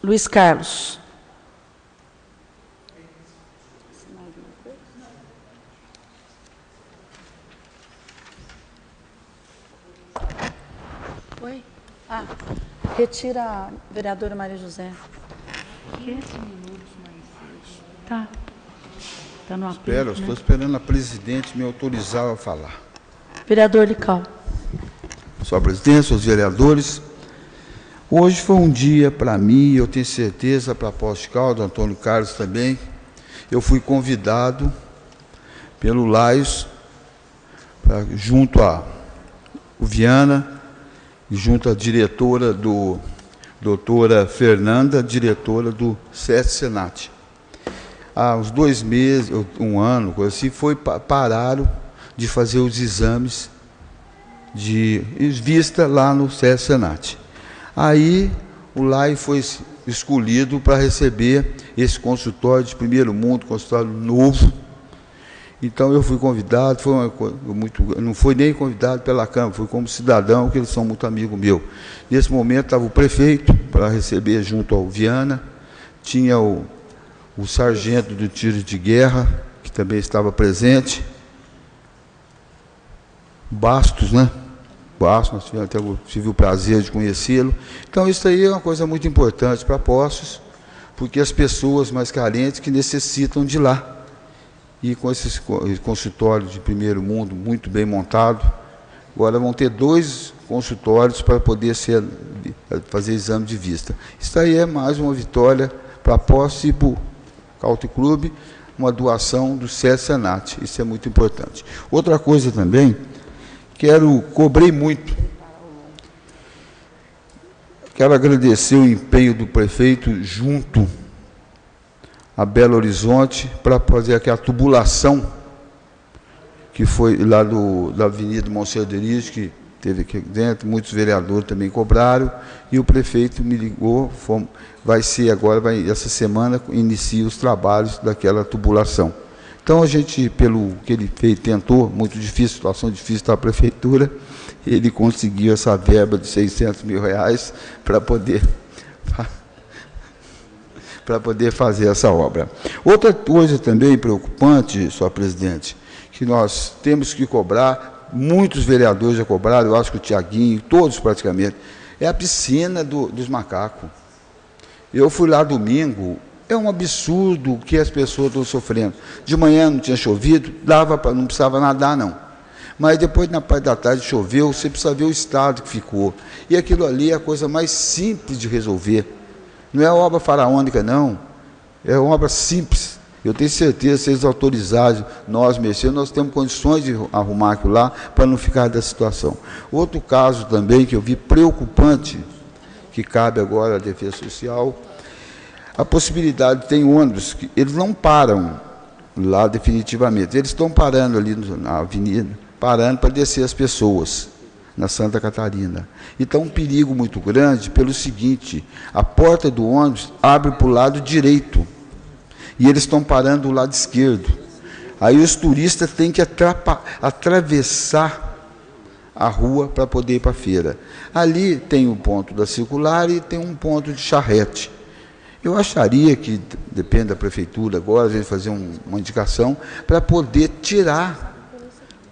Luiz Carlos. Oi? Ah, retira a vereadora Maria José. 15 minutos mais 6. Tá. Está no aperto, Espera, estou esperando a presidente me autorizar a falar. Vereador Lical. Senhora presidente, senhores vereadores, hoje foi um dia para mim, eu tenho certeza, para a Poços de Caldas, Antônio Carlos também. Eu fui convidado pelo Laios, junto a Viana, e junto à diretora doutora Fernanda, diretora do SESC Senat. Há uns 2 meses, um ano, coisa assim, pararam de fazer os exames de vista lá no SESC Senat. Aí o LAI foi escolhido para receber esse consultório de primeiro mundo, consultório novo. Então eu fui convidado, foi uma coisa muito, não fui nem convidado pela Câmara, fui como cidadão, porque eles são muito amigos meus. Nesse momento estava o prefeito para receber junto ao Viana, tinha o sargento do tiro de guerra, que também estava presente, Bastos, né? Bastos, tive o prazer de conhecê-lo. Então isso aí é uma coisa muito importante para Poços, porque as pessoas mais carentes que necessitam de lá. E com esse consultório de primeiro mundo muito bem montado, agora vão ter 2 consultórios para poder fazer exame de vista. Isso aí é mais uma vitória para Poços e para o Country Club, uma doação do SESC Senat. Isso é muito importante. Outra coisa também, cobrei muito. Quero agradecer o empenho do prefeito junto a Belo Horizonte para fazer aquela tubulação que foi lá da Avenida Monserderis, que teve aqui dentro, muitos vereadores também cobraram, e o prefeito me ligou, vai ser agora, essa semana, inicia os trabalhos daquela tubulação. Então, a gente, pelo que ele fez, tentou, muito difícil, situação difícil da prefeitura, ele conseguiu essa verba de R$600 mil para poder fazer essa obra. Outra coisa também preocupante, senhora presidente, que nós temos que cobrar, muitos vereadores já cobraram, eu acho que o Tiaguinho, todos praticamente, é a piscina dos macacos. Eu fui lá domingo, é um absurdo o que as pessoas estão sofrendo. De manhã não tinha chovido, não precisava nadar, não. Mas depois, na parte da tarde, choveu, você precisa ver o estado que ficou. E aquilo ali é a coisa mais simples de resolver. Não é obra faraônica, não. É uma obra simples. Eu tenho certeza, se eles autorizarem nós mexer, nós temos condições de arrumar aquilo lá para não ficar da situação. Outro caso também que eu vi preocupante, que cabe agora à Defesa Social, a possibilidade, tem ônibus, que eles não param lá definitivamente, eles estão parando ali na avenida, parando para descer as pessoas na Santa Catarina. Então, um perigo muito grande pelo seguinte, a porta do ônibus abre para o lado direito, e eles estão parando do lado esquerdo. Aí os turistas têm que atravessar a rua para poder ir para a feira. Ali tem um ponto da circular e tem um ponto de charrete. Eu acharia que, depende da prefeitura agora, a gente fazer uma indicação para poder tirar,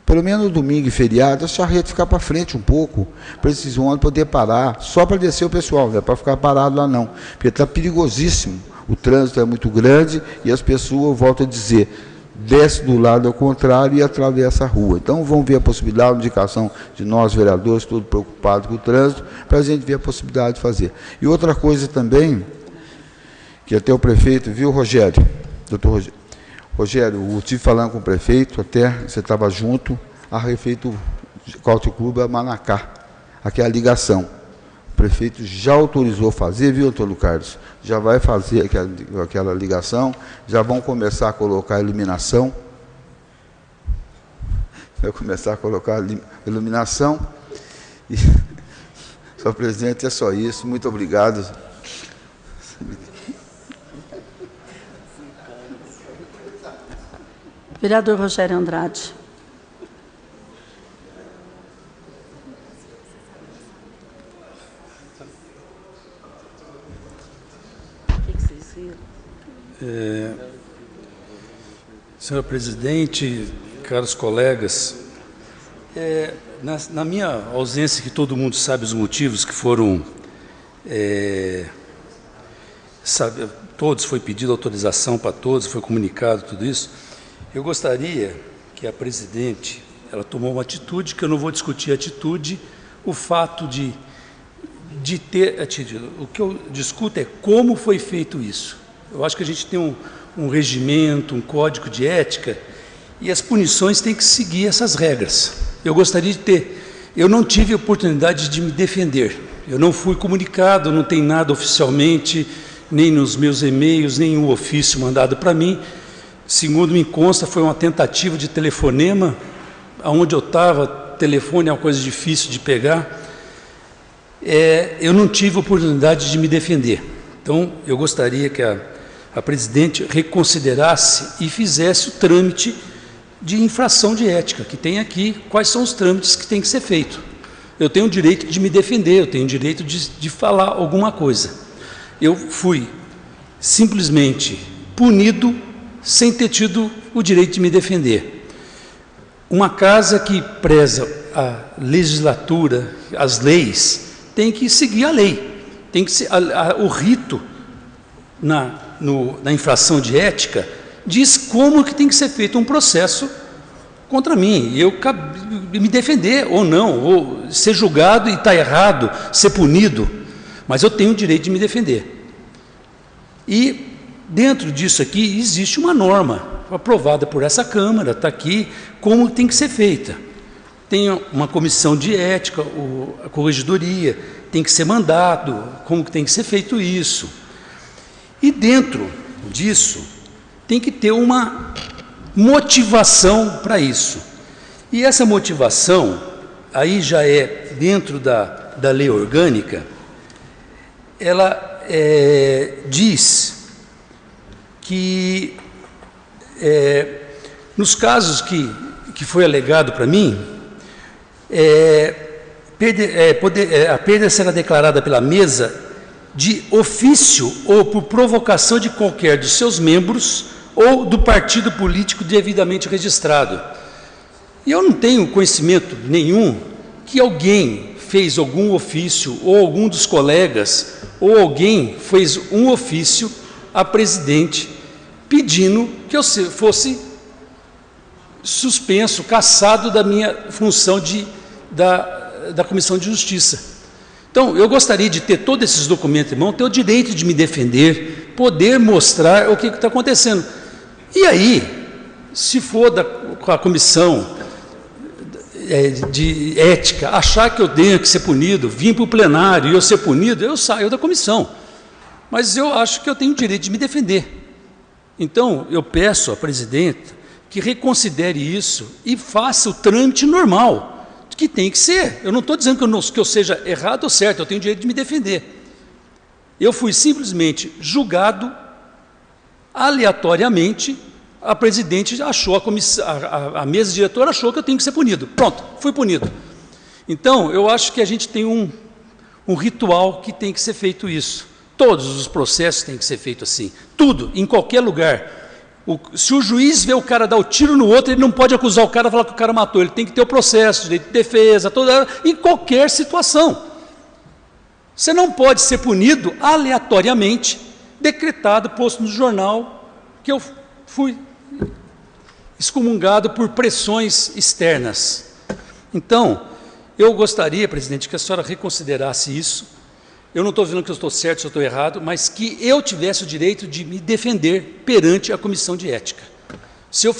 pelo menos no domingo e feriado, a charrete ficar para frente um pouco, para esses ônibus poder parar, só para descer o pessoal, não é para ficar parado lá não, porque está perigosíssimo, o trânsito é muito grande e as pessoas, volto a dizer, desce do lado ao contrário e atravessa a rua. Então, vamos ver a possibilidade, a indicação de nós, vereadores, todos preocupados com o trânsito, para a gente ver a possibilidade de fazer. E outra coisa também, que até o prefeito, viu, Rogério? Doutor Rogério, eu estive falando com o prefeito, até você estava junto, a prefeito Country Club a Manacá, aqui é a ligação. O prefeito já autorizou fazer, viu, Antônio Carlos? Já vai fazer aquela ligação, já vão começar a colocar a iluminação. Vai começar a colocar a iluminação. E, senhor presidente, é só isso. Muito obrigado. Vereador Rogério Andrade. Senhora presidente, caros colegas, na minha ausência, que todo mundo sabe os motivos que foram, todos, foi pedido autorização para todos, foi comunicado tudo isso, eu gostaria que a presidente, ela tomou uma atitude, que eu não vou discutir a atitude, o fato de ter atitude. O que eu discuto é como foi feito isso. Eu acho que a gente tem um regimento, um código de ética, e as punições têm que seguir essas regras. Eu gostaria de ter. Eu não tive oportunidade de me defender. Eu não fui comunicado, não tem nada oficialmente, nem nos meus e-mails, nem um ofício mandado para mim. Segundo me consta, foi uma tentativa de telefonema, aonde eu estava, telefone é uma coisa difícil de pegar. Eu não tive oportunidade de me defender. Então, eu gostaria que a presidente reconsiderasse e fizesse o trâmite de infração de ética, que tem aqui quais são os trâmites que tem que ser feito. Eu tenho o direito de me defender, eu tenho o direito de falar alguma coisa. Eu fui simplesmente punido sem ter tido o direito de me defender. Uma casa que preza a legislatura, as leis, tem que seguir a lei, tem que ser, o rito na infração de ética diz como que tem que ser feito um processo contra mim, e eu me defender ou não, ou ser julgado e estar errado, ser punido, mas eu tenho o direito de me defender. E dentro disso aqui existe uma norma aprovada por essa Câmara, está aqui, como tem que ser feita. Tem uma comissão de ética, a corregedoria, tem que ser mandado, como que tem que ser feito isso. E dentro disso, tem que ter uma motivação para isso. E essa motivação, aí já é dentro da lei orgânica, ela diz que, nos casos que foi alegado para mim, a perda será declarada pela mesa de ofício ou por provocação de qualquer dos seus membros ou do partido político devidamente registrado. E eu não tenho conhecimento nenhum que alguém fez algum ofício, ou algum dos colegas, ou alguém fez um ofício à presidente pedindo que eu fosse suspenso, cassado da minha função da Comissão de Justiça. Então, eu gostaria de ter todos esses documentos em mão, ter o direito de me defender, poder mostrar o que está acontecendo. E aí, se for com a comissão de ética, achar que eu tenho que ser punido, vir para o plenário e eu ser punido, eu saio da comissão. Mas eu acho que eu tenho o direito de me defender. Então, eu peço à presidenta que reconsidere isso e faça o trâmite normal, que tem que ser. Eu não estou dizendo que eu seja errado ou certo, eu tenho o direito de me defender. Eu fui simplesmente julgado aleatoriamente, a presidente achou, a mesa diretora achou que eu tenho que ser punido. Pronto, fui punido. Então, eu acho que a gente tem um ritual que tem que ser feito isso. Todos os processos têm que ser feito assim. Tudo, em qualquer lugar. Se o juiz vê o cara dar o tiro no outro, ele não pode acusar o cara e falar que o cara matou. Ele tem que ter o processo, direito de defesa, em qualquer situação. Você não pode ser punido aleatoriamente, decretado, posto no jornal, que eu fui excomungado por pressões externas. Então, eu gostaria, presidente, que a senhora reconsiderasse isso. Eu não estou dizendo que eu estou certo, se eu estou errado, mas que eu tivesse o direito de me defender perante a comissão de ética. Se eu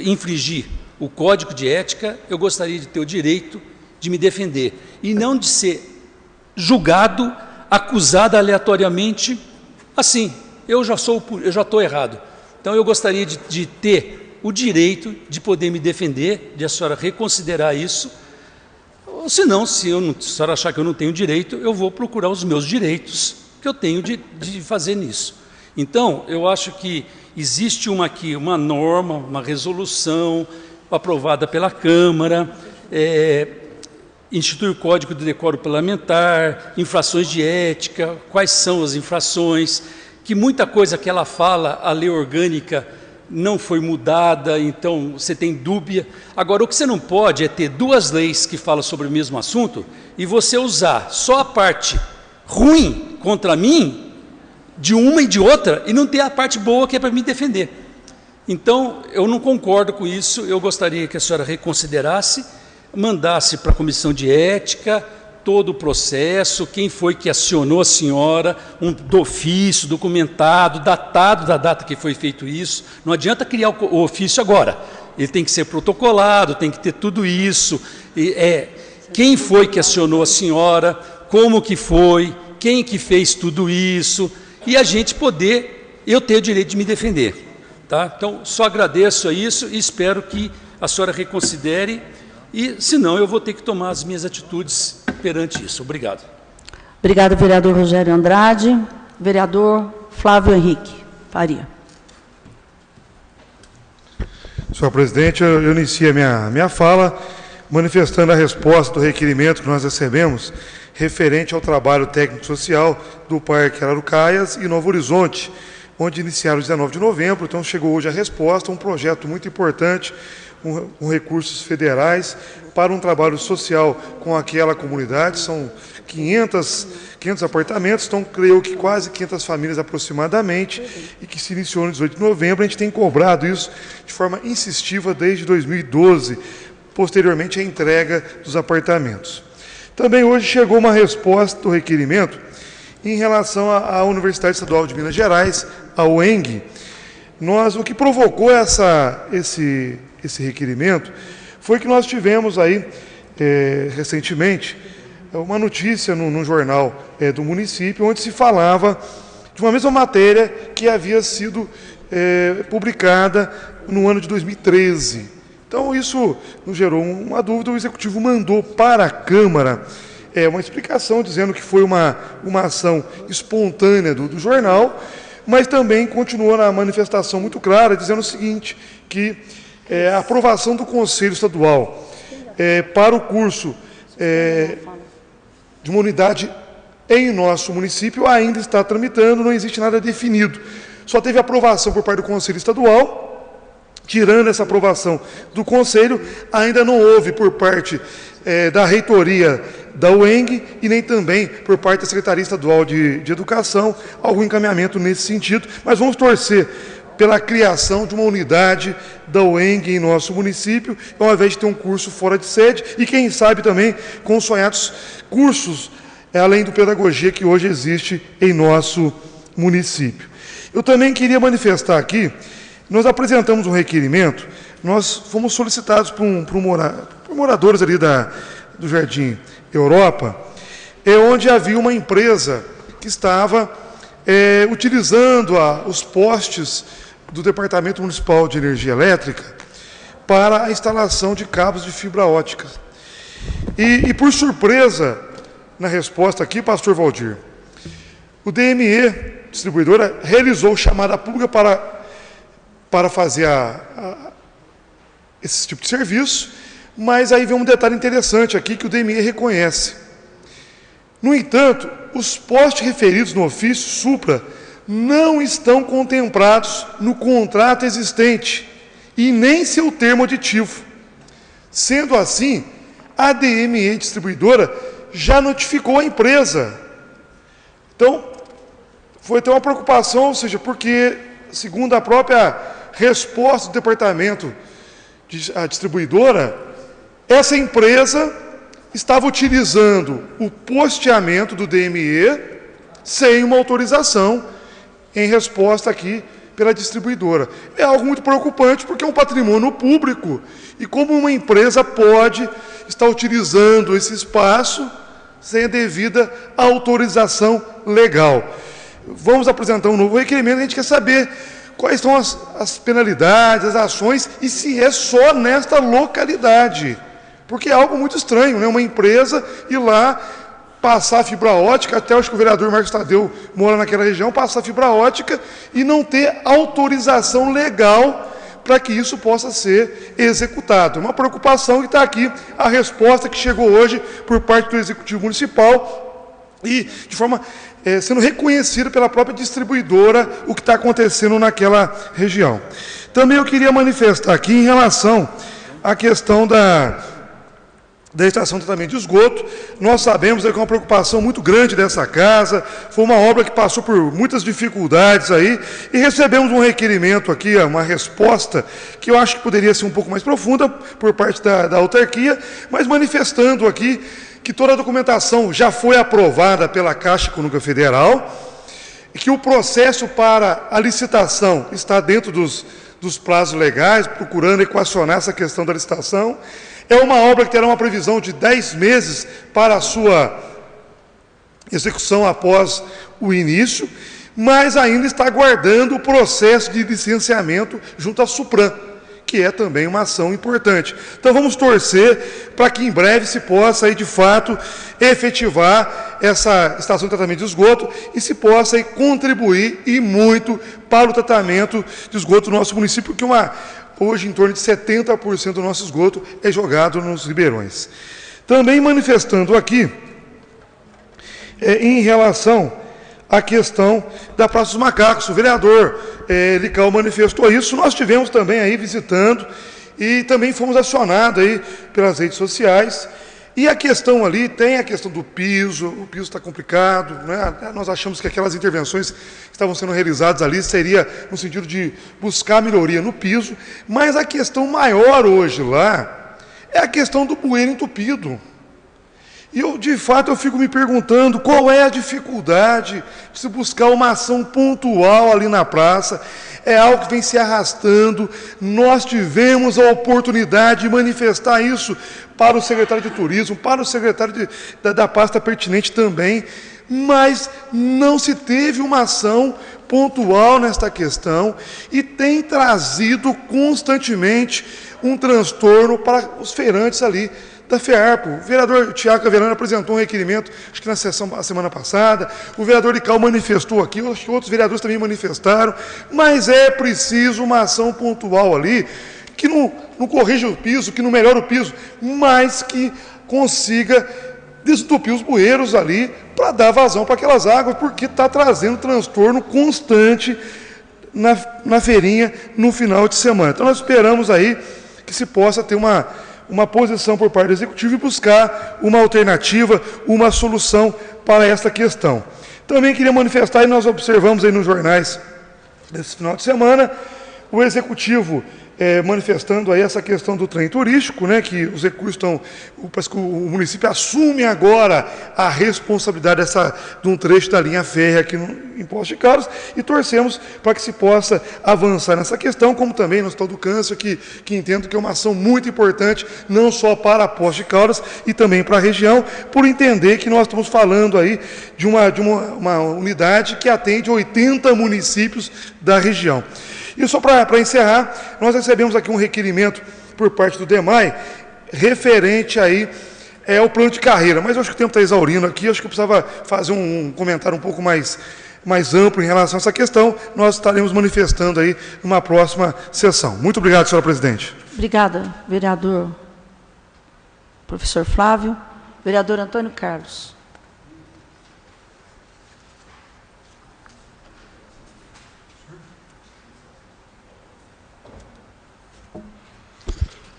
infringir o código de ética, eu gostaria de ter o direito de me defender e não de ser julgado, acusado aleatoriamente, assim, eu já estou errado. Então, eu gostaria de ter o direito de poder me defender, de a senhora reconsiderar isso. Ou senão, se a senhora achar que eu não tenho direito, eu vou procurar os meus direitos que eu tenho de fazer nisso. Então, eu acho que existe aqui uma norma, uma resolução aprovada pela Câmara, institui o Código de Decoro Parlamentar, infrações de ética, quais são as infrações, que muita coisa que ela fala, a lei orgânica não foi mudada, então você tem dúvida. Agora, o que você não pode é ter duas leis que falam sobre o mesmo assunto e você usar só a parte ruim contra mim, de uma e de outra, e não ter a parte boa que é para me defender. Então, eu não concordo com isso, eu gostaria que a senhora reconsiderasse, mandasse para a comissão de ética todo o processo, quem foi que acionou a senhora, um ofício documentado, datado da data que foi feito isso. Não adianta criar o ofício agora, ele tem que ser protocolado, tem que ter tudo isso. Quem foi que acionou a senhora, como que foi, quem que fez tudo isso, e a gente poder, eu ter o direito de me defender. Tá? Então, só agradeço a isso e espero que a senhora reconsidere, e senão eu vou ter que tomar as minhas atitudes perante isso. Obrigado. Obrigado, vereador Rogério Andrade. Vereador Flávio Henrique Faria. Senhor presidente, eu inicio a minha fala manifestando a resposta do requerimento que nós recebemos referente ao trabalho técnico-social do Parque Araucaias e Novo Horizonte, onde iniciaram 19 de novembro, então chegou hoje a resposta, um projeto muito importante, com recursos federais, para um trabalho social com aquela comunidade. São 500 apartamentos, então creio que quase 500 famílias aproximadamente, e que se iniciou no 18 de novembro. A gente tem cobrado isso de forma insistiva desde 2012, posteriormente à entrega dos apartamentos. Também hoje chegou uma resposta do requerimento em relação à Universidade Estadual de Minas Gerais, a UENG. O que provocou esse requerimento foi que nós tivemos aí, recentemente, uma notícia no jornal do município, onde se falava de uma mesma matéria que havia sido publicada no ano de 2013. Então, isso nos gerou uma dúvida. O Executivo mandou para a Câmara uma explicação, dizendo que foi uma ação espontânea do jornal, mas também continuou na manifestação muito clara, dizendo o seguinte, que a aprovação do Conselho Estadual para o curso de uma unidade em nosso município ainda está tramitando, não existe nada definido. Só teve aprovação por parte do Conselho Estadual. Tirando essa aprovação do Conselho, ainda não houve por parte da reitoria da UENG e nem também por parte da Secretaria Estadual de Educação algum encaminhamento nesse sentido, mas vamos torcer pela criação de uma unidade da UENG em nosso município, ao invés de ter um curso fora de sede, e quem sabe também com os sonhados cursos, além do pedagogia que hoje existe em nosso município. Eu também queria manifestar aqui, nós apresentamos um requerimento, nós fomos solicitados por moradores ali do Jardim Europa, onde havia uma empresa que estava utilizando os postes do Departamento Municipal de Energia Elétrica para a instalação de cabos de fibra ótica. E por surpresa, na resposta aqui, pastor Valdir, o DME, distribuidora, realizou chamada pública para fazer esse tipo de serviço, mas aí vem um detalhe interessante aqui que o DME reconhece. No entanto, os postes referidos no ofício Supra não estão contemplados no contrato existente e nem seu termo aditivo. Sendo assim, a DME distribuidora já notificou a empresa. Então, foi ter uma preocupação, ou seja, porque, segundo a própria resposta do departamento, a distribuidora, essa empresa estava utilizando o posteamento do DME sem uma autorização, em resposta aqui pela distribuidora. É algo muito preocupante, porque é um patrimônio público, e como uma empresa pode estar utilizando esse espaço sem a devida autorização legal. Vamos apresentar um novo requerimento, a gente quer saber quais são as penalidades, as ações, e se é só nesta localidade. Porque é algo muito estranho, né? Uma empresa ir lá passar fibra ótica, até acho que o vereador Marcos Tadeu mora naquela região, passar fibra ótica e não ter autorização legal para que isso possa ser executado. Uma preocupação, que está aqui a resposta que chegou hoje por parte do Executivo Municipal, e de forma sendo reconhecido pela própria distribuidora o que está acontecendo naquela região. Também eu queria manifestar aqui em relação à questão da estação de tratamento de esgoto. Nós sabemos que é uma preocupação muito grande dessa casa, foi uma obra que passou por muitas dificuldades aí, e recebemos um requerimento aqui, uma resposta, que eu acho que poderia ser um pouco mais profunda por parte da autarquia, mas manifestando aqui que toda a documentação já foi aprovada pela Caixa Econômica Federal, e que o processo para a licitação está dentro dos prazos legais, procurando equacionar essa questão da licitação. É uma obra que terá uma previsão de 10 meses para a sua execução após o início, mas ainda está aguardando o processo de licenciamento junto à Supran, que é também uma ação importante. Então vamos torcer para que em breve se possa, aí, de fato, efetivar essa estação de tratamento de esgoto e se possa aí, contribuir e muito para o tratamento de esgoto do nosso município, porque hoje, em torno de 70% do nosso esgoto é jogado nos ribeirões. Também manifestando aqui, em relação à questão da Praça dos Macacos, o vereador Lical manifestou isso, nós tivemos também aí visitando e também fomos acionados aí pelas redes sociais. E a questão ali, tem a questão do piso, o piso está complicado, né? Nós achamos que aquelas intervenções que estavam sendo realizadas ali seria no sentido de buscar melhoria no piso, mas a questão maior hoje lá é a questão do bueiro entupido. E eu, de fato, eu fico me perguntando qual é a dificuldade de se buscar uma ação pontual ali na praça. É algo que vem se arrastando. Nós tivemos a oportunidade de manifestar isso para o secretário de Turismo, para o secretário da pasta pertinente também, mas não se teve uma ação pontual nesta questão e tem trazido constantemente um transtorno para os feirantes ali da FEARPO. O vereador Tiago Caverano apresentou um requerimento, acho que na sessão a semana passada, o vereador Lical manifestou aqui, acho que outros vereadores também manifestaram, mas é preciso uma ação pontual ali, que não corrija o piso, que não melhore o piso, mas que consiga desentupir os bueiros ali para dar vazão para aquelas águas, porque está trazendo transtorno constante na feirinha no final de semana. Então nós esperamos aí que se possa ter uma posição por parte do Executivo e buscar uma alternativa, uma solução para esta questão. Também queria manifestar, e nós observamos aí nos jornais desse final de semana, o Executivo manifestando aí essa questão do trem turístico, né, que os recursos parece que o município assume agora a responsabilidade de um trecho da linha férrea aqui em Poços de Caldas, e torcemos para que se possa avançar nessa questão, como também no Hospital do Câncer, que entendo que é uma ação muito importante, não só para Poços de Caldas e também para a região, por entender que nós estamos falando aí de uma unidade que atende 80 municípios da região. E só para encerrar, nós recebemos aqui um requerimento por parte do DEMAI, referente aí ao plano de carreira, mas eu acho que o tempo está exaurindo aqui, acho que eu precisava fazer um comentário um pouco mais amplo em relação a essa questão. Nós estaremos manifestando aí numa próxima sessão. Muito obrigado, senhora presidente. Obrigada, vereador professor Flávio. Vereador Antônio Carlos.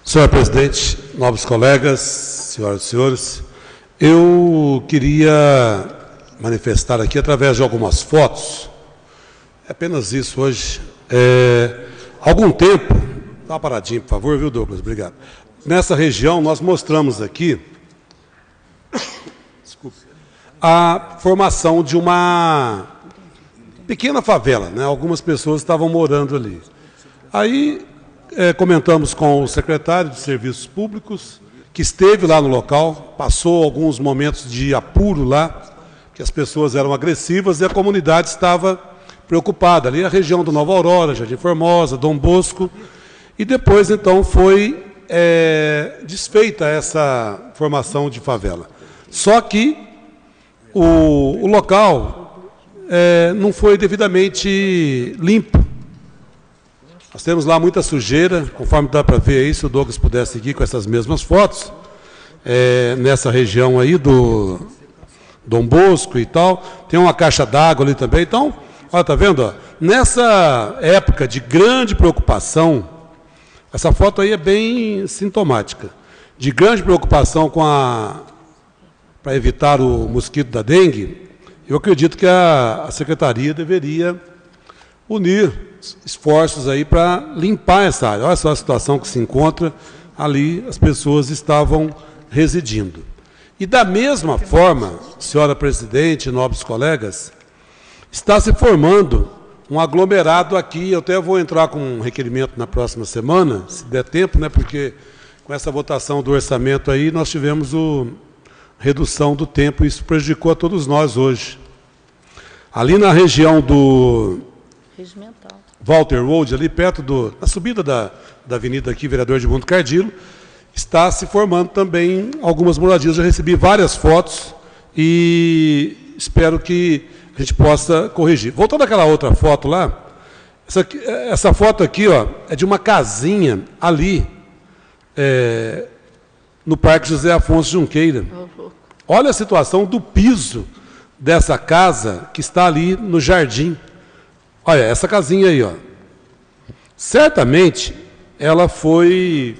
Senhor presidente, nobres colegas, senhoras e senhores, eu queria manifestar aqui, através de algumas fotos, apenas isso hoje, há algum tempo, dá uma paradinha, por favor, viu, Douglas? Obrigado. Nessa região, nós mostramos aqui a formação de uma pequena favela, né? Algumas pessoas estavam morando ali. Aí, comentamos com o secretário de Serviços Públicos, que esteve lá no local, passou alguns momentos de apuro lá, que as pessoas eram agressivas e a comunidade estava preocupada. Ali a região do Nova Aurora, Jardim Formosa, Dom Bosco, e depois, então, foi desfeita essa formação de favela. Só que o local não foi devidamente limpo. Nós temos lá muita sujeira, conforme dá para ver aí, se o Douglas pudesse seguir com essas mesmas fotos, nessa região aí do Dom Bosco e tal, tem uma caixa d'água ali também. Então, olha, tá vendo? Ó? Nessa época de grande preocupação, essa foto aí é bem sintomática, de grande preocupação para evitar o mosquito da dengue, eu acredito que a Secretaria deveria unir esforços aí para limpar essa área. Olha só a situação que se encontra ali, as pessoas estavam residindo. E da mesma forma, senhora presidente, nobres colegas, está se formando um aglomerado aqui. Eu até vou entrar com um requerimento na próxima semana, se der tempo, né, porque com essa votação do orçamento aí nós tivemos redução do tempo, e isso prejudicou a todos nós hoje. Ali na região do Regimental. Walter Road, ali perto na subida da avenida aqui, Vereador Edmundo Cardillo, está se formando também algumas moradias. Eu recebi várias fotos e espero que a gente possa corrigir. Voltando àquela outra foto lá, essa foto aqui, ó, é de uma casinha ali, no Parque José Afonso Junqueira. Olha a situação do piso dessa casa que está ali no jardim. Olha, essa casinha aí, ó. Certamente ela foi,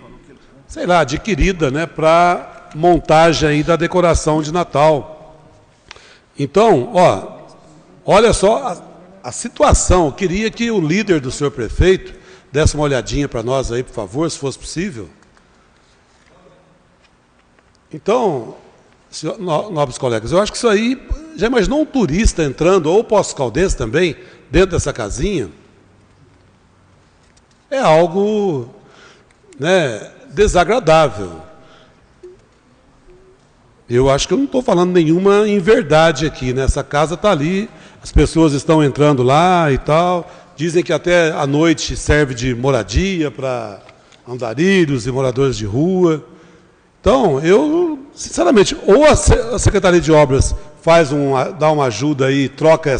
sei lá, adquirida, né, para montagem aí da decoração de Natal. Então, ó, olha só a situação. Eu queria que o líder do senhor prefeito desse uma olhadinha para nós aí, por favor, se fosse possível. Então, senhor, nobres colegas, eu acho que isso aí, já imaginou um turista entrando, ou Poços-Caldense também, dentro dessa casinha? É algo, né, desagradável. Eu acho que eu não estou falando nenhuma inverdade aqui, né? Essa casa está ali, as pessoas estão entrando lá e tal, dizem que até à noite serve de moradia para andarilhos e moradores de rua. Então, eu, sinceramente, ou a Secretaria de Obras dá uma ajuda aí, troca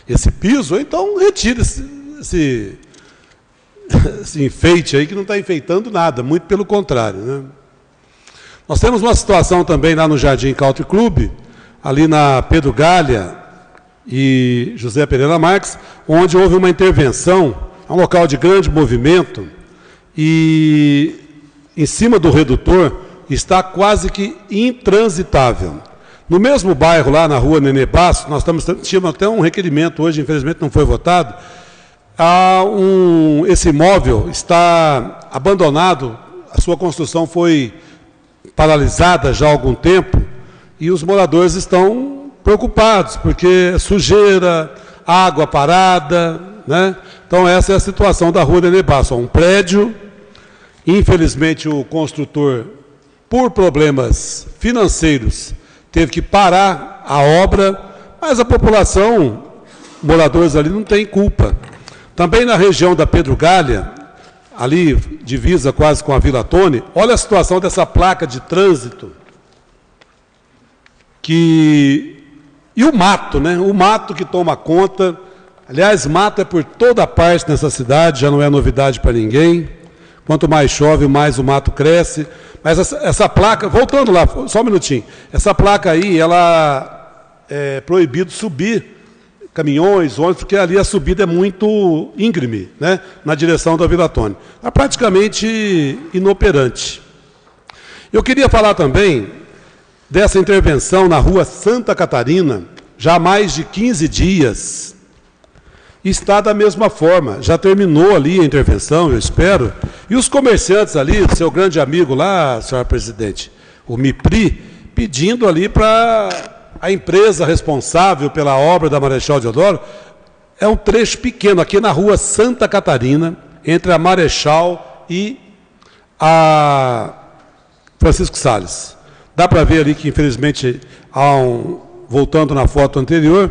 esse piso, ou então retira esse enfeite aí, que não está enfeitando nada, muito pelo contrário, né? Nós temos uma situação também lá no Jardim Country Club, ali na Pedro Galha e José Pereira Marques, onde houve uma intervenção, é um local de grande movimento, e em cima do redutor está quase que intransitável. No mesmo bairro, lá na rua Nenê Basso, nós tínhamos até um requerimento hoje, infelizmente não foi votado, esse imóvel está abandonado, a sua construção foi paralisada já há algum tempo, e os moradores estão preocupados, porque é sujeira, água parada, né? Então essa é a situação da rua Nenê Basso, um prédio. Infelizmente, o construtor, por problemas financeiros, teve que parar a obra, mas a população, moradores ali, não tem culpa. Também na região da Pedro Galha, ali divisa quase com a Vila Tone, olha a situação dessa placa de trânsito. E o mato, né? O mato que toma conta. Aliás, mato é por toda parte nessa cidade, já não é novidade para ninguém. Quanto mais chove, mais o mato cresce. Mas essa placa, voltando lá, só um minutinho. Essa placa aí, ela é proibido subir caminhões, ônibus, porque ali a subida é muito íngreme, né, na direção da Vila Tone. É praticamente inoperante. Eu queria falar também dessa intervenção na rua Santa Catarina, já há mais de 15 dias. Está da mesma forma, já terminou ali a intervenção, eu espero. E os comerciantes ali, seu grande amigo lá, senhora presidente, o MIPRI, pedindo ali para a empresa responsável pela obra da Marechal Deodoro, é um trecho pequeno, aqui na rua Santa Catarina, entre a Marechal e a Francisco Salles. Dá para ver ali que, infelizmente, voltando na foto anterior,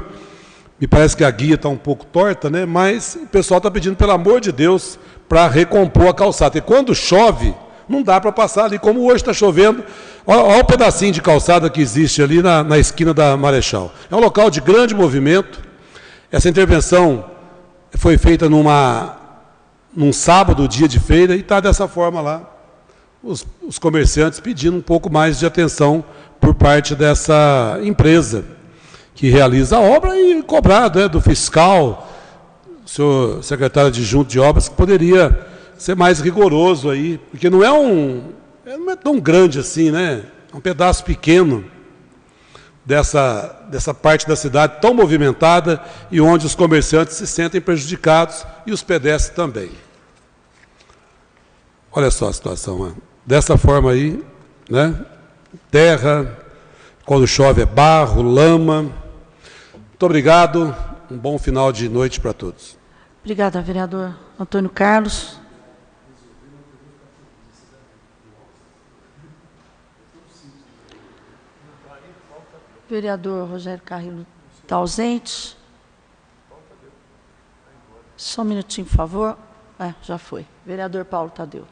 me parece que a guia está um pouco torta, né? Mas o pessoal está pedindo, pelo amor de Deus, para recompor a calçada. E quando chove, não dá para passar ali, como hoje está chovendo. Olha o pedacinho de calçada que existe ali na esquina da Marechal. É um local de grande movimento. Essa intervenção foi feita num sábado, dia de feira, e está dessa forma lá. Os comerciantes pedindo um pouco mais de atenção por parte dessa empresa que realiza a obra e cobrado do fiscal, o senhor secretário adjunto de obras, que poderia ser mais rigoroso aí, porque não é tão grande assim, né? É um pedaço pequeno dessa parte da cidade tão movimentada e onde os comerciantes se sentem prejudicados e os pedestres também. Olha só a situação, né? Dessa forma aí, né? Terra, quando chove é barro, lama. Muito obrigado, um bom final de noite para todos. Obrigada, vereador Antônio Carlos. Vereador Rogério Carrillo está ausente. Só um minutinho, por favor. Já foi. Vereador Paulo Tadeu.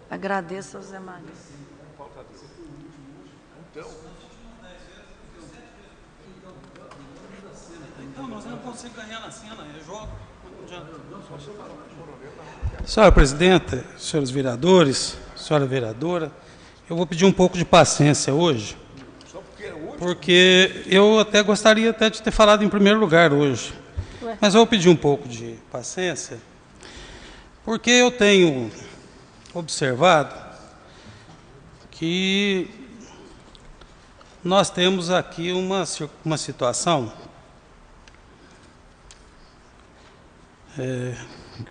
Agradeço aos demais. Não, mas eu não consigo ganhar na cena, eu jogo. Senhora presidenta, senhores vereadores, senhora vereadora, eu vou pedir um pouco de paciência hoje, porque eu até gostaria de ter falado em primeiro lugar hoje, mas eu vou pedir um pouco de paciência, porque eu tenho observado que nós temos aqui uma situação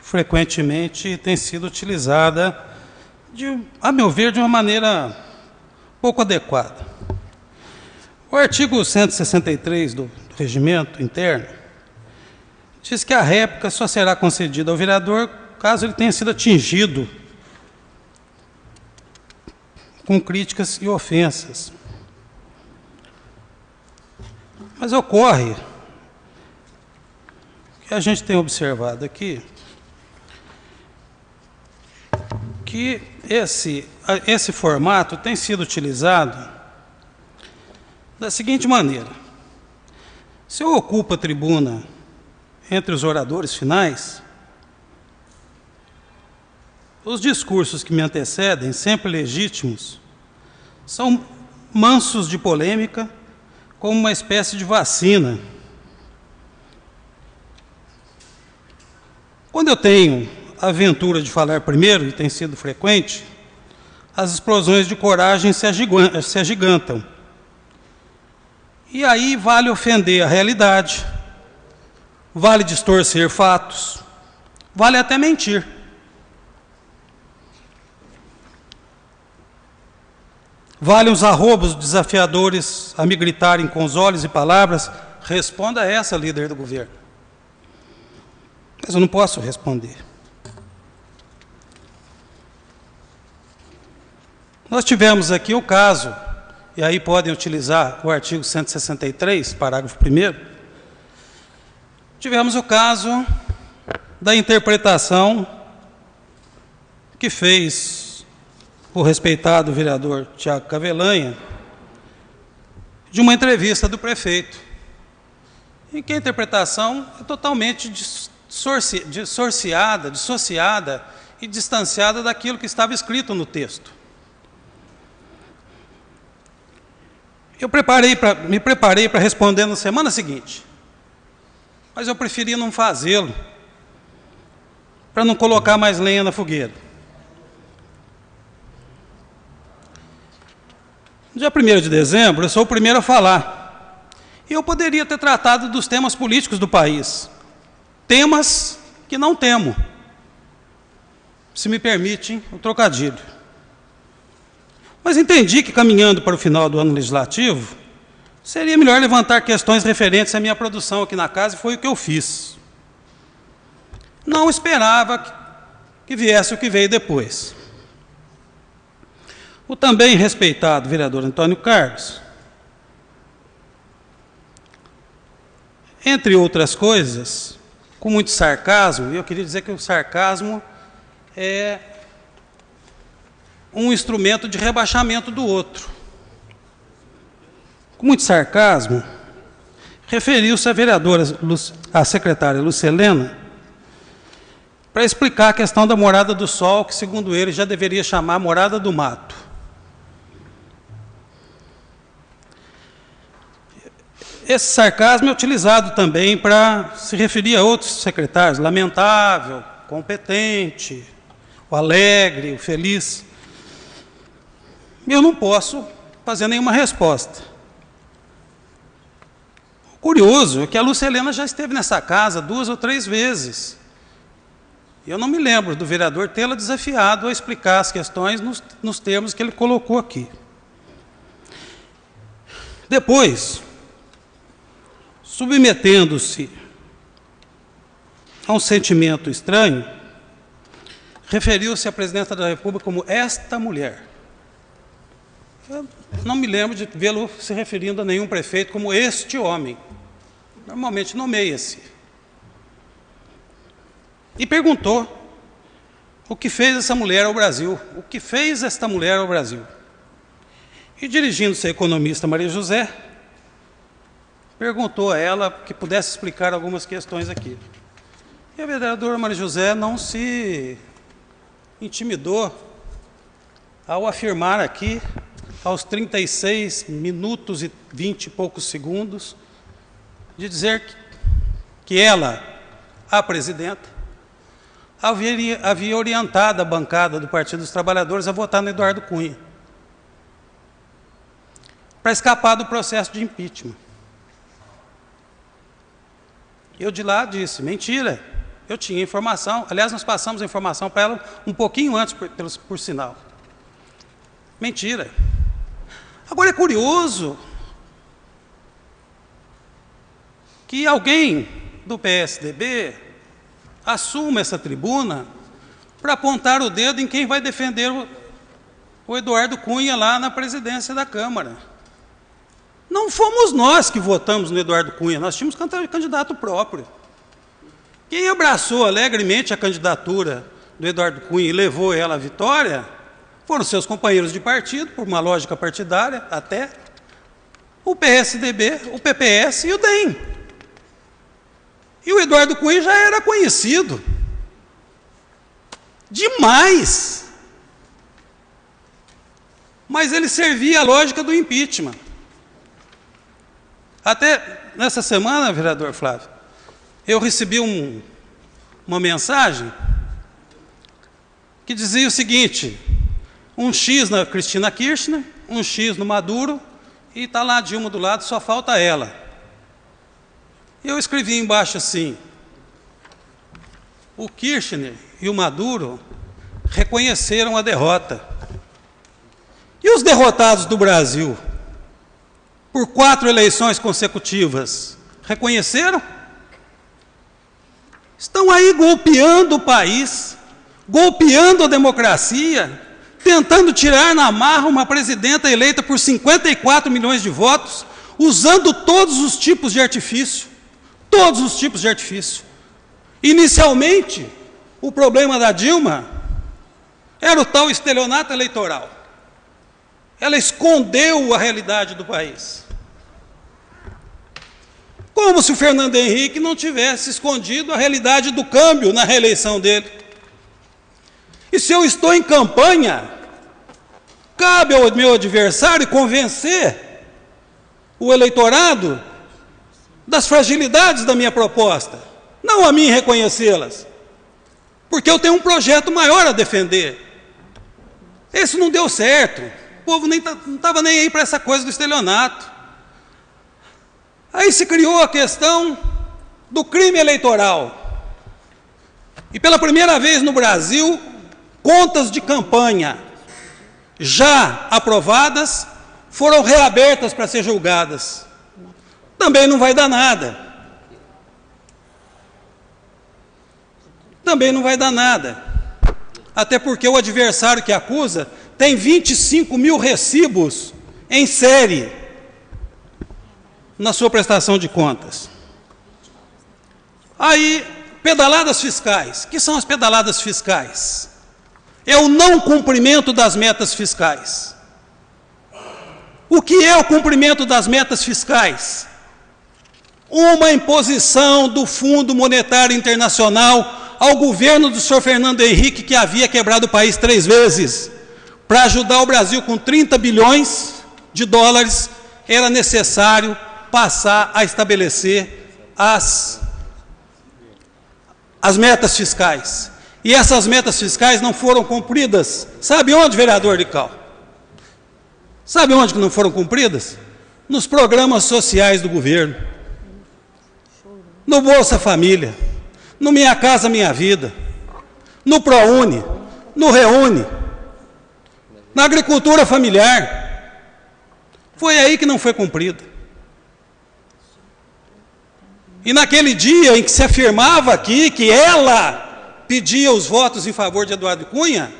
frequentemente tem sido utilizada, a meu ver, de uma maneira pouco adequada. O artigo 163 do Regimento Interno diz que a réplica só será concedida ao vereador caso ele tenha sido atingido com críticas e ofensas. Mas ocorre que a gente tem observado aqui que esse formato tem sido utilizado da seguinte maneira: se eu ocupo a tribuna entre os oradores finais, os discursos que me antecedem, sempre legítimos, são mansos de polêmica, como uma espécie de vacina. Quando eu tenho a aventura de falar primeiro, e tem sido frequente, as explosões de coragem se agigantam. E aí vale ofender a realidade, vale distorcer fatos, vale até mentir. Vale os arrobos desafiadores a me gritarem com os olhos e palavras: responda a essa, líder do governo. Mas eu não posso responder. Nós tivemos aqui o caso, e aí podem utilizar o artigo 163, parágrafo 1º, tivemos o caso da interpretação que fez o respeitado vereador Tiago Cavelanha de uma entrevista do prefeito, em que a interpretação é totalmente dissociada e distanciada daquilo que estava escrito no texto. Eu me preparei para responder na semana seguinte, mas eu preferi não fazê-lo, para não colocar mais lenha na fogueira. No dia 1º de dezembro, eu sou o primeiro a falar. E eu poderia ter tratado dos temas políticos do país. Temas que não temo. Se me permitem o trocadilho. Mas entendi que, caminhando para o final do ano legislativo, seria melhor levantar questões referentes à minha produção aqui na casa, e foi o que eu fiz. Não esperava que viesse o que veio depois. O também respeitado vereador Antônio Carlos, entre outras coisas, com muito sarcasmo, e eu queria dizer que o sarcasmo é um instrumento de rebaixamento do outro. Com muito sarcasmo, referiu-se à vereadora, à secretária Lucelena, para explicar a questão da morada do sol, que, segundo ele, já deveria chamar morada do mato. Esse sarcasmo é utilizado também para se referir a outros secretários, lamentável, competente, o alegre, o feliz. Eu não posso fazer nenhuma resposta. O curioso é que a Lúcia Helena já esteve nessa casa 2 ou 3 vezes. Eu não me lembro do vereador tê-la desafiado a explicar as questões nos termos que ele colocou aqui. Depois, submetendo-se a um sentimento estranho, referiu-se à presidenta da República como esta mulher. Eu não me lembro de vê-lo se referindo a nenhum prefeito como este homem. Normalmente nomeia-se. E perguntou o que fez essa mulher ao Brasil. O que fez esta mulher ao Brasil? E dirigindo-se à economista Maria José, perguntou a ela que pudesse explicar algumas questões aqui. E a vereadora Maria José não se intimidou ao afirmar aqui, aos 36 minutos e 20 e poucos segundos, de dizer que ela, a presidenta, havia orientado a bancada do Partido dos Trabalhadores a votar no Eduardo Cunha, para escapar do processo de impeachment. Eu de lá disse, mentira, eu tinha informação, aliás, nós passamos a informação para ela um pouquinho antes, por sinal. Mentira. Agora é curioso que alguém do PSDB assuma essa tribuna para apontar o dedo em quem vai defender o Eduardo Cunha lá na presidência da Câmara. Não fomos nós que votamos no Eduardo Cunha, nós tínhamos candidato próprio. Quem abraçou alegremente a candidatura do Eduardo Cunha e levou ela à vitória foram seus companheiros de partido, por uma lógica partidária até, o PSDB, o PPS e o DEM. E o Eduardo Cunha já era conhecido. Demais. Mas ele servia a lógica do impeachment. Até nessa semana, vereador Flávio, eu recebi uma mensagem que dizia o seguinte, um X na Cristina Kirchner, um X no Maduro, e está lá a Dilma do lado, só falta ela. Eu escrevi embaixo assim, o Kirchner e o Maduro reconheceram a derrota. E os derrotados do Brasil, por 4 eleições consecutivas, reconheceram? Estão aí golpeando o país, golpeando a democracia, tentando tirar na marra uma presidenta eleita por 54 milhões de votos, usando todos os tipos de artifício. Todos os tipos de artifício. Inicialmente, o problema da Dilma era o tal estelionato eleitoral. Ela escondeu a realidade do país. Como se o Fernando Henrique não tivesse escondido a realidade do câmbio na reeleição dele. E se eu estou em campanha, cabe ao meu adversário convencer o eleitorado das fragilidades da minha proposta, não a mim reconhecê-las, porque eu tenho um projeto maior a defender. Esse não deu certo, o povo não estava nem aí para essa coisa do estelionato. Aí se criou a questão do crime eleitoral. E pela primeira vez no Brasil, contas de campanha já aprovadas foram reabertas para ser julgadas. Também não vai dar nada. Também não vai dar nada. Até porque o adversário que acusa tem 25 mil recibos em série na sua prestação de contas. Aí, pedaladas fiscais. O que são as pedaladas fiscais? É o não cumprimento das metas fiscais. O que é o cumprimento das metas fiscais? Uma imposição do Fundo Monetário Internacional ao governo do senhor Fernando Henrique, que havia quebrado o país 3 vezes, para ajudar o Brasil com 30 bilhões de dólares, era necessário passar a estabelecer as metas fiscais. E essas metas fiscais não foram cumpridas. Sabe onde, vereador Lical? Sabe onde que não foram cumpridas? Nos programas sociais do governo. No Bolsa Família, no Minha Casa Minha Vida, no ProUni, no Reúne, na agricultura familiar. Foi aí que não foi cumprida. E naquele dia em que se afirmava aqui que ela pedia os votos em favor de Eduardo Cunha,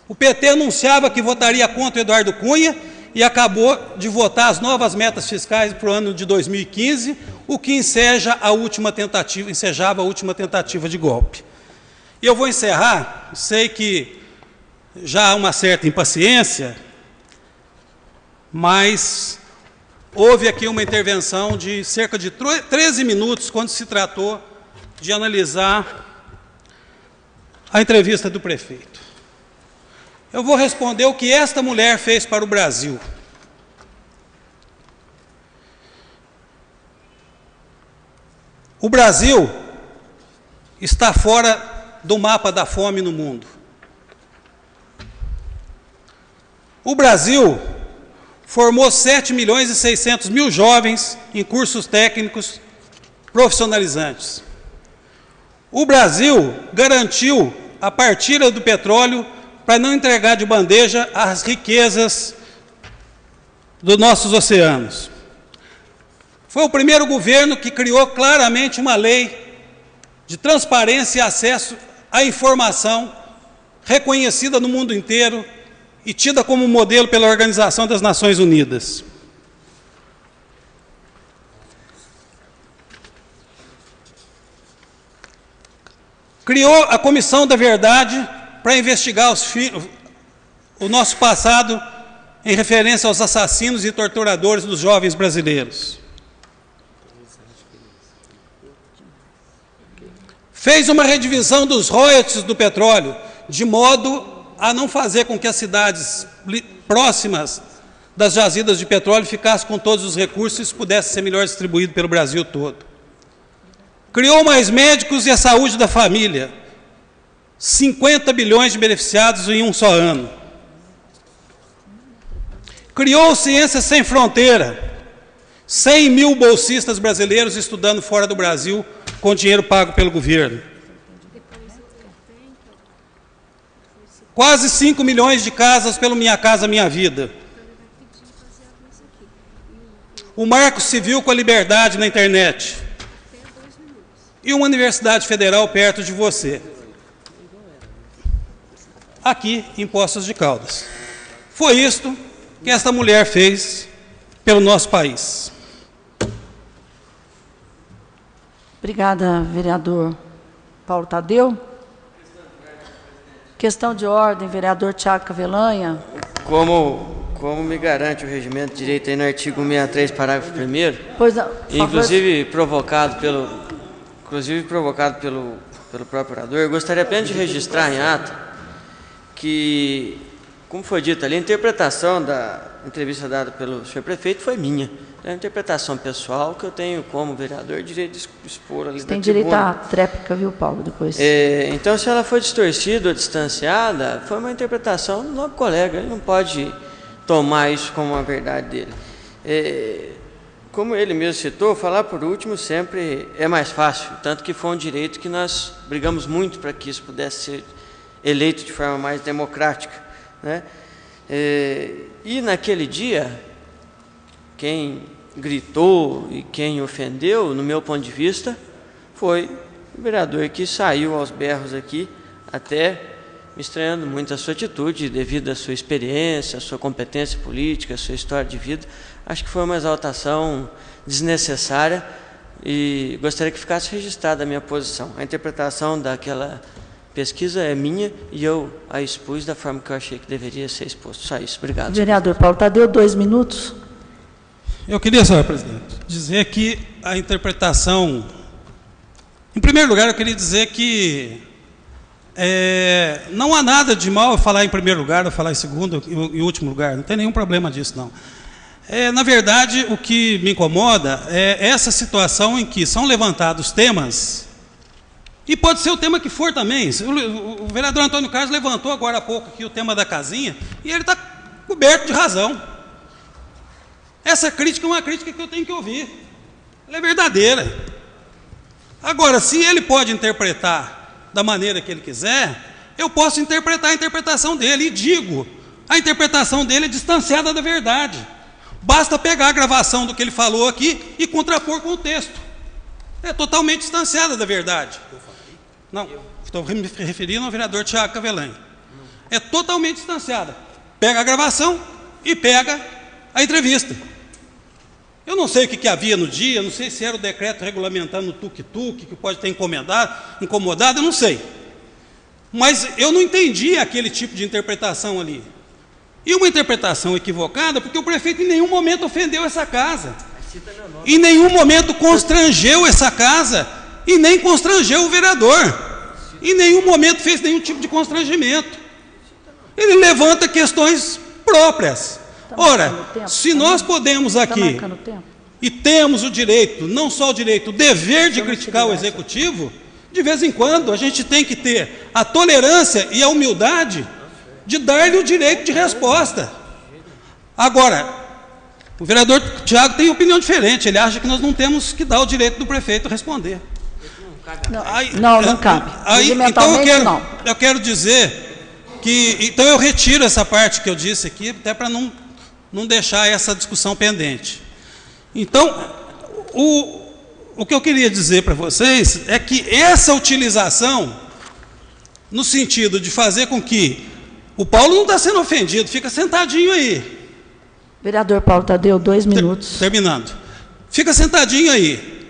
o PT anunciava que votaria contra o Eduardo Cunha e acabou de votar as novas metas fiscais para o ano de 2015, o que ensejava a última tentativa de golpe. E eu vou encerrar, sei que já há uma certa impaciência, mas houve aqui uma intervenção de cerca de 13 minutos, quando se tratou de analisar a entrevista do prefeito. Eu vou responder o que esta mulher fez para o Brasil. O Brasil está fora do mapa da fome no mundo. O Brasil formou 7.600.000 jovens em cursos técnicos profissionalizantes. O Brasil garantiu a partilha do petróleo para não entregar de bandeja as riquezas dos nossos oceanos. Foi o primeiro governo que criou claramente uma lei de transparência e acesso à informação reconhecida no mundo inteiro e tida como modelo pela Organização das Nações Unidas. Criou a Comissão da Verdade para investigar o nosso passado em referência aos assassinos e torturadores dos jovens brasileiros. Fez uma redivisão dos royalties do petróleo, de modo a não fazer com que as cidades próximas das jazidas de petróleo ficassem com todos os recursos e isso pudesse ser melhor distribuído pelo Brasil todo. Criou mais médicos e a saúde da família. 50 bilhões de beneficiados em um só ano. Criou Ciência Sem Fronteira. 100 mil bolsistas brasileiros estudando fora do Brasil com dinheiro pago pelo governo. Quase 5 milhões de casas pelo Minha Casa Minha Vida. O Marco Civil com a liberdade na internet. E uma universidade federal perto de você. Aqui em Poços de Caldas. Foi isto que esta mulher fez pelo nosso país. Obrigada, vereador Paulo Tadeu. Questão de ordem, vereador Tiago Cavelanha. Como me garante o regimento de direito aí no artigo 163, parágrafo 1º, Pois não, inclusive provocado pelo próprio orador, eu gostaria apenas de registrar em ata que, como foi dito ali, a interpretação da entrevista dada pelo senhor prefeito foi minha. É uma interpretação pessoal que eu tenho como vereador direito de expor ali. Você tem direito à tréplica, viu, Paulo, depois. Então, se ela foi distorcida ou distanciada, foi uma interpretação do novo colega. Ele não pode tomar isso como uma verdade dele. Como ele mesmo citou, falar por último sempre é mais fácil, tanto que foi um direito que nós brigamos muito para que isso pudesse ser eleito de forma mais democrática, né? E naquele dia, quem gritou e quem ofendeu, no meu ponto de vista, foi o vereador que saiu aos berros aqui, até me estranhando muito a sua atitude, devido à sua experiência, à sua competência política, à sua história de vida. Acho que foi uma exaltação desnecessária e gostaria que ficasse registrada a minha posição. A interpretação daquela pesquisa é minha e eu a expus da forma que eu achei que deveria ser exposto. Só isso. Obrigado. Vereador Paulo Tadeu, 2 minutos. Eu queria, senhor presidente, dizer que a interpretação Em primeiro lugar, eu queria dizer que não há nada de mal eu falar em primeiro lugar, ou falar em segundo e último lugar. Não tem nenhum problema disso, não. Na verdade, o que me incomoda é essa situação em que são levantados temas, e pode ser o tema que for também. O vereador Antônio Carlos levantou agora há pouco aqui o tema da casinha, e ele está coberto de razão. Essa crítica é uma crítica que eu tenho que ouvir. Ela é verdadeira. Agora, se ele pode interpretar da maneira que ele quiser, eu posso interpretar a interpretação dele, e digo, a interpretação dele é distanciada da verdade. Basta pegar a gravação do que ele falou aqui e contrapor com o texto. É totalmente distanciada da verdade. Não, estou me referindo ao vereador Tiago Cavelanho. É totalmente distanciada. Pega a gravação e pega a entrevista. Eu não sei o que havia no dia, não sei se era o decreto regulamentando o tuk-tuk, que pode ter incomodado, eu não sei. Mas eu não entendi aquele tipo de interpretação ali. E uma interpretação equivocada, porque o prefeito em nenhum momento ofendeu essa casa. Em nenhum momento constrangeu essa casa, e nem constrangeu o vereador. Em nenhum momento fez nenhum tipo de constrangimento. Ele levanta questões próprias. Ora, se nós podemos aqui, e temos o direito, não só o direito, o dever de criticar o executivo, de vez em quando a gente tem que ter a tolerância e a humildade de dar-lhe o direito de resposta. Agora, o vereador Tiago tem opinião diferente, ele acha que nós não temos que dar o direito do prefeito responder. Não cabe. Então eu quero dizer que, então eu retiro essa parte que eu disse aqui, até para não deixar essa discussão pendente. Então, o que eu queria dizer para vocês é que essa utilização, no sentido de fazer com que o Paulo não está sendo ofendido, fica sentadinho aí. Vereador Paulo Tadeu, 2 minutos. Terminando. Fica sentadinho aí,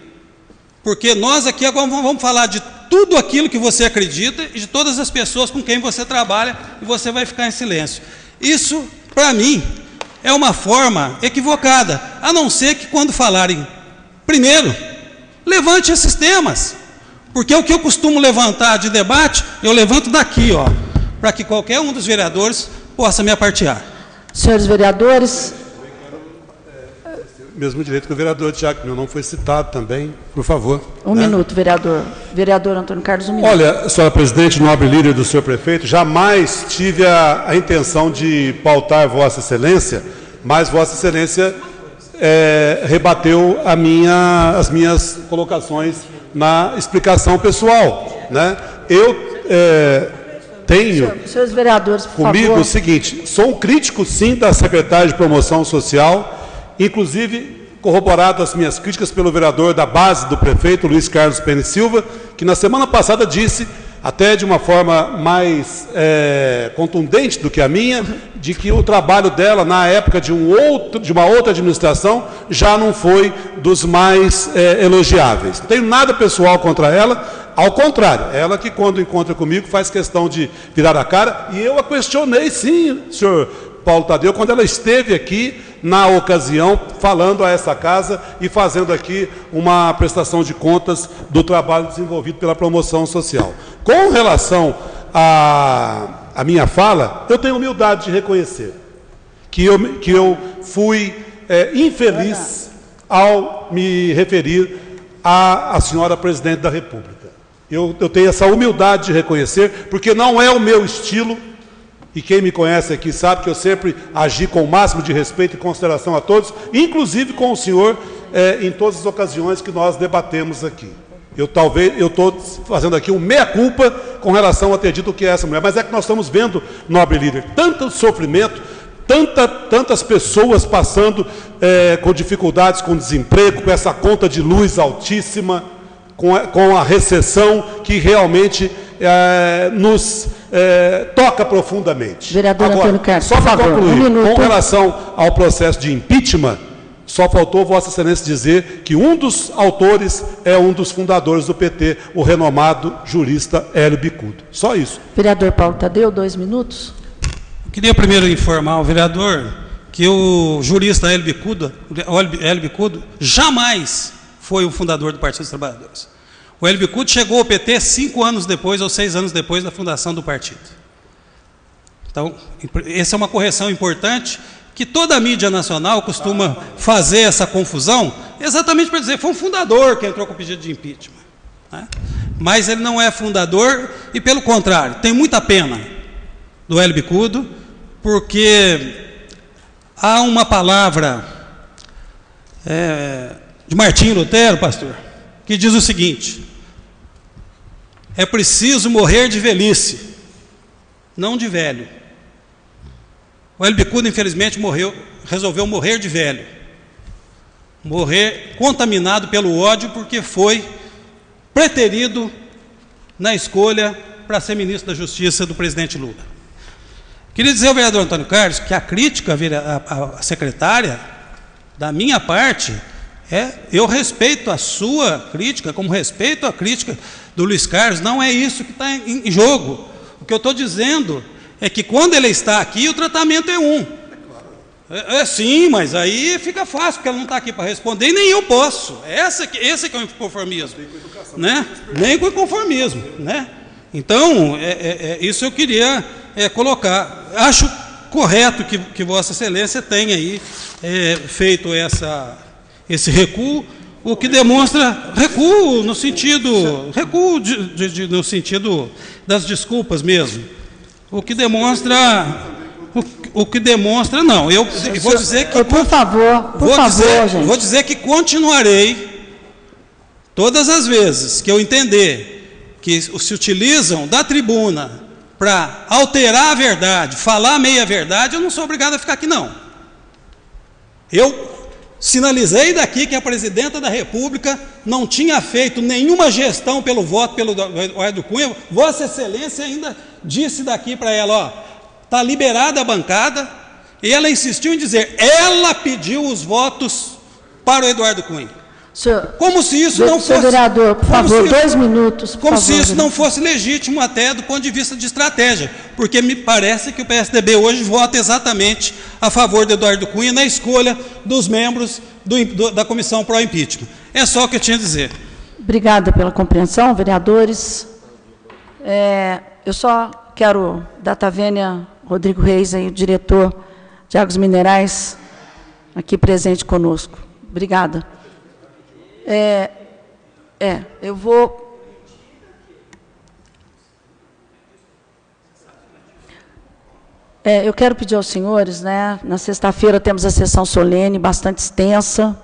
porque nós aqui agora vamos falar de tudo aquilo que você acredita e de todas as pessoas com quem você trabalha, e você vai ficar em silêncio. Isso, para mim, é uma forma equivocada, a não ser que quando falarem, primeiro, levante esses temas, porque o que eu costumo levantar de debate, eu levanto daqui, ó, para que qualquer um dos vereadores possa me apartear. Senhores vereadores. Mesmo direito que o vereador Tiago, meu nome foi citado também, por favor. Um minuto, vereador. Vereador Antônio Carlos, 1 minuto. Olha, senhora presidente, nobre líder do senhor prefeito, jamais tive a intenção de pautar Vossa Excelência, mas Vossa Excelência rebateu as minhas colocações na explicação pessoal, né? Eu tenho senhores vereadores, por comigo favor. O seguinte: sou um crítico, sim, da secretária de Promoção Social, inclusive corroborado as minhas críticas pelo vereador da base do prefeito, Luiz Carlos Pena Silva, que na semana passada disse, até de uma forma mais contundente do que a minha, de que o trabalho dela, na época de uma outra administração, já não foi dos mais elogiáveis. Não tenho nada pessoal contra ela, ao contrário, ela que quando encontra comigo faz questão de virar a cara, e eu a questionei, sim, senhor Paulo Tadeu, quando ela esteve aqui na ocasião, falando a essa casa e fazendo aqui uma prestação de contas do trabalho desenvolvido pela promoção social. Com relação à minha fala, eu tenho humildade de reconhecer que eu fui infeliz ao me referir à senhora presidente da República. Eu tenho essa humildade de reconhecer, porque não é o meu estilo. E quem me conhece aqui sabe que eu sempre agi com o máximo de respeito e consideração a todos, inclusive com o senhor, em todas as ocasiões que nós debatemos aqui. Eu estou fazendo aqui um meia-culpa com relação a ter dito o que é essa mulher, mas é que nós estamos vendo, nobre líder, tanto sofrimento, tantas pessoas passando com dificuldades, com desemprego, com essa conta de luz altíssima, com a recessão que realmente nos toca profundamente. Vereador Antônio Carlos, só para concluir, com relação ao processo de impeachment, só faltou Vossa Excelência dizer que um dos autores é um dos fundadores do PT, o renomado jurista Hélio Bicudo. Só isso. Vereador Paulo Tadeu, 2 minutos. Eu queria primeiro informar o vereador que o jurista Hélio Bicudo jamais foi o fundador do Partido dos Trabalhadores. O Hélio Bicudo chegou ao PT 5 anos depois ou 6 anos depois da fundação do partido. Então, essa é uma correção importante, que toda a mídia nacional costuma fazer essa confusão, exatamente para dizer, foi um fundador que entrou com o pedido de impeachment, né? Mas ele não é fundador, e pelo contrário, tem muita pena do Hélio Bicudo, porque há uma palavra de Martinho Lutero, pastor, que diz o seguinte: é preciso morrer de velhice, não de velho. O Hélio Bicudo, infelizmente, resolveu morrer de velho. Morrer contaminado pelo ódio, porque foi preterido na escolha para ser ministro da Justiça do presidente Lula. Queria dizer ao vereador Antônio Carlos que a crítica à secretária, da minha parte, eu respeito a sua crítica, como respeito a crítica do Luiz Carlos, não é isso que está em jogo. O que eu estou dizendo é que quando ele está aqui, o tratamento é um. Sim, mas aí fica fácil, porque ela não está aqui para responder, e nem eu posso. Esse que é o inconformismo. Né? Nem com o inconformismo. Né? Então, isso eu queria colocar. Acho correto que Vossa Excelência tenha aí feito esse recuo, o que demonstra recuo no sentido das desculpas mesmo. O que demonstra, não, eu vou dizer que... Por favor, gente. Vou dizer que continuarei, todas as vezes que eu entender que se utilizam da tribuna para alterar a verdade, falar meia verdade, eu não sou obrigado a ficar aqui, não. Eu sinalizei daqui que a presidenta da República não tinha feito nenhuma gestão pelo voto pelo Eduardo Cunha. Vossa Excelência ainda disse daqui para ela, ó, está liberada a bancada, e ela insistiu em dizer, ela pediu os votos para o Eduardo Cunha. Como se isso não fosse... vereador, por favor, 2 minutos. Como se isso não fosse legítimo até do ponto de vista de estratégia, porque me parece que o PSDB hoje vota exatamente a favor de Eduardo Cunha na escolha dos membros da comissão pró-impeachment. É só o que eu tinha a dizer. Obrigada pela compreensão, vereadores. Eu só quero dar vênia Rodrigo Reis, aí, o diretor de Águas Minerais, aqui presente conosco. Obrigada. Eu vou... eu quero pedir aos senhores, né, na sexta-feira temos a sessão solene, bastante extensa,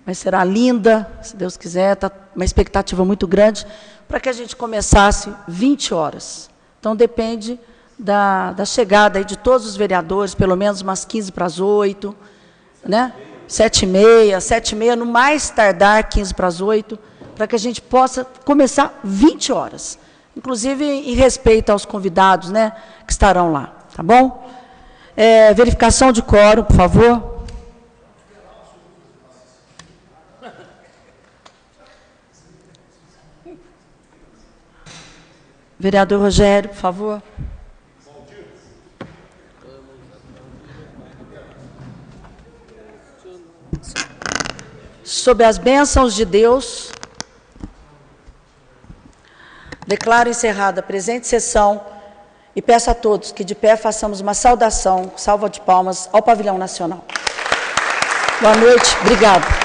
mas será linda, se Deus quiser, está uma expectativa muito grande, para que a gente começasse 20 horas. Então, depende da chegada aí de todos os vereadores, pelo menos umas 15 para as 8, né? 7h30, no mais tardar 15 para as 8, para que a gente possa começar 20 horas, inclusive em respeito aos convidados, né, que estarão lá, tá bom? Verificação de quórum, por favor. Vereador Rogério, por favor. Sob as bênçãos de Deus, declaro encerrada a presente sessão e peço a todos que de pé façamos uma saudação, salva de palmas, ao Pavilhão Nacional. Boa noite, obrigado.